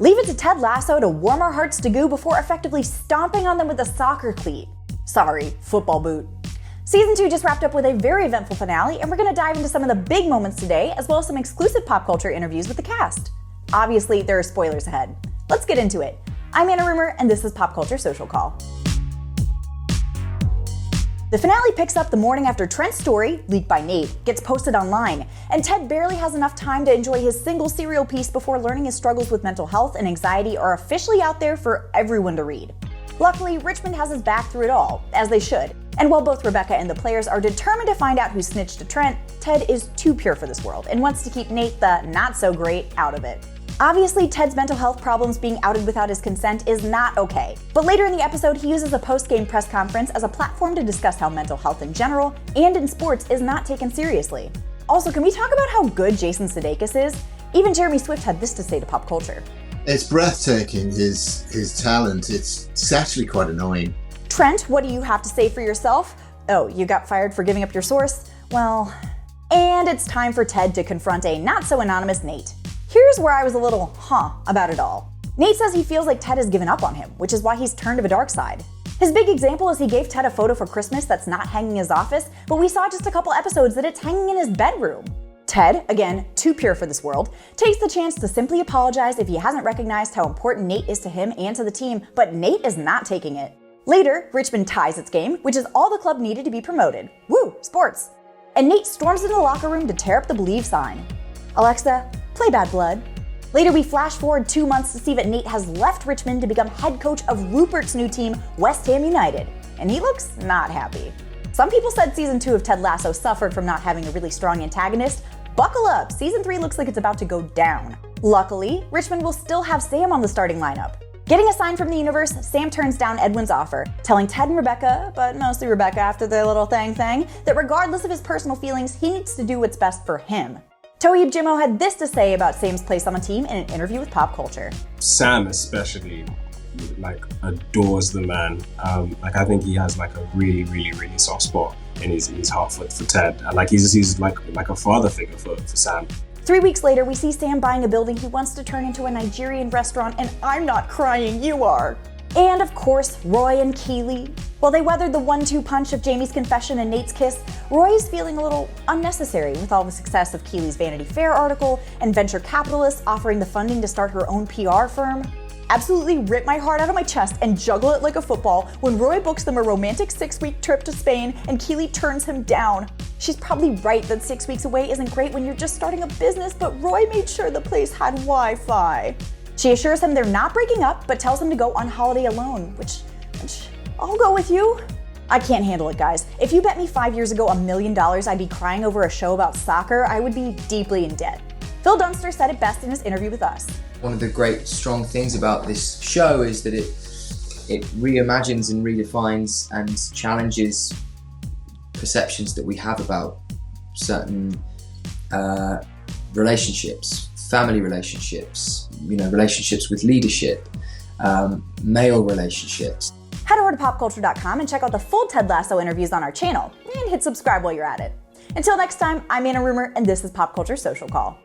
Leave it to Ted Lasso to warm our hearts to goo before effectively stomping on them with a soccer cleat. Sorry, football boot. Season 2 just wrapped up with a very eventful finale, and we're going to dive into some of the big moments today, as well as some exclusive pop culture interviews with the cast. Obviously, there are spoilers ahead. Let's get into it. I'm Anna Rumer, and this is Pop Culture Social Call. The finale picks up the morning after Trent's story, leaked by Nate, gets posted online, and Ted barely has enough time to enjoy his single serial piece before learning his struggles with mental health and anxiety are officially out there for everyone to read. Luckily, Richmond has his back through it all, as they should. And while both Rebecca and the players are determined to find out who snitched to Trent, Ted is too pure for this world and wants to keep Nate, the not-so-great, out of it. Obviously, Ted's mental health problems being outed without his consent is not okay. But later in the episode, he uses a post-game press conference as a platform to discuss how mental health in general, and in sports, is not taken seriously. Also, can we talk about how good Jason Sudeikis is? Even Jeremy Swift had this to say to Pop Culture. It's breathtaking, his talent. It's actually quite annoying. Trent, what do you have to say for yourself? Oh, you got fired for giving up your source? Well... And it's time for Ted to confront a not-so-anonymous Nate. Here's where I was a little about it all. Nate says he feels like Ted has given up on him, which is why he's turned to the dark side. His big example is he gave Ted a photo for Christmas that's not hanging in his office, but we saw just a couple episodes that it's hanging in his bedroom. Ted, again, too pure for this world, takes the chance to simply apologize if he hasn't recognized how important Nate is to him and to the team, but Nate is not taking it. Later, Richmond ties its game, which is all the club needed to be promoted. Woo, sports. And Nate storms into the locker room to tear up the Believe sign. Alexa, play Bad Blood. Later, we flash forward 2 months to see that Nate has left Richmond to become head coach of Rupert's new team, West Ham United. And he looks not happy. Some people said season 2 of Ted Lasso suffered from not having a really strong antagonist. Buckle up, season 3 looks like it's about to go down. Luckily, Richmond will still have Sam on the starting lineup. Getting a sign from the universe, Sam turns down Edwin's offer, telling Ted and Rebecca, but mostly Rebecca after their little thing, that regardless of his personal feelings, he needs to do what's best for him. 𝐒𝐒𝐲𝐿 had this to say about Sam's place on the team in an interview with Pop Culture. Sam especially, adores the man. I think he has a really, really, really soft spot in his heart for Ted. And he's like a father figure for Sam. 3 weeks later, we see Sam buying a building he wants to turn into a Nigerian restaurant, and I'm not crying, you are. And of course, Roy and Keeley. While they weathered the 1-2 punch of Jamie's confession and Nate's kiss, Roy is feeling a little unnecessary with all the success of Keeley's Vanity Fair article and venture capitalists offering the funding to start her own PR firm. Absolutely rip my heart out of my chest and juggle it like a football when Roy books them a romantic 6-week trip to Spain and Keeley turns him down. She's probably right that 6 weeks away isn't great when you're just starting a business, but Roy made sure the place had Wi-Fi. She assures him they're not breaking up, but tells him to go on holiday alone, which I'll go with you. I can't handle it, guys. If you bet me 5 years ago $1 million I'd be crying over a show about soccer, I would be deeply in debt. Phil Dunster said it best in his interview with us. One of the great strong things about this show is that it reimagines and redefines and challenges perceptions that we have about certain relationships, family relationships, relationships with leadership, male relationships. Head over to popculture.com and check out the full Ted Lasso interviews on our channel, and hit subscribe while you're at it. Until next time, I'm Anna Rumer, and this is Pop Culture Social Call.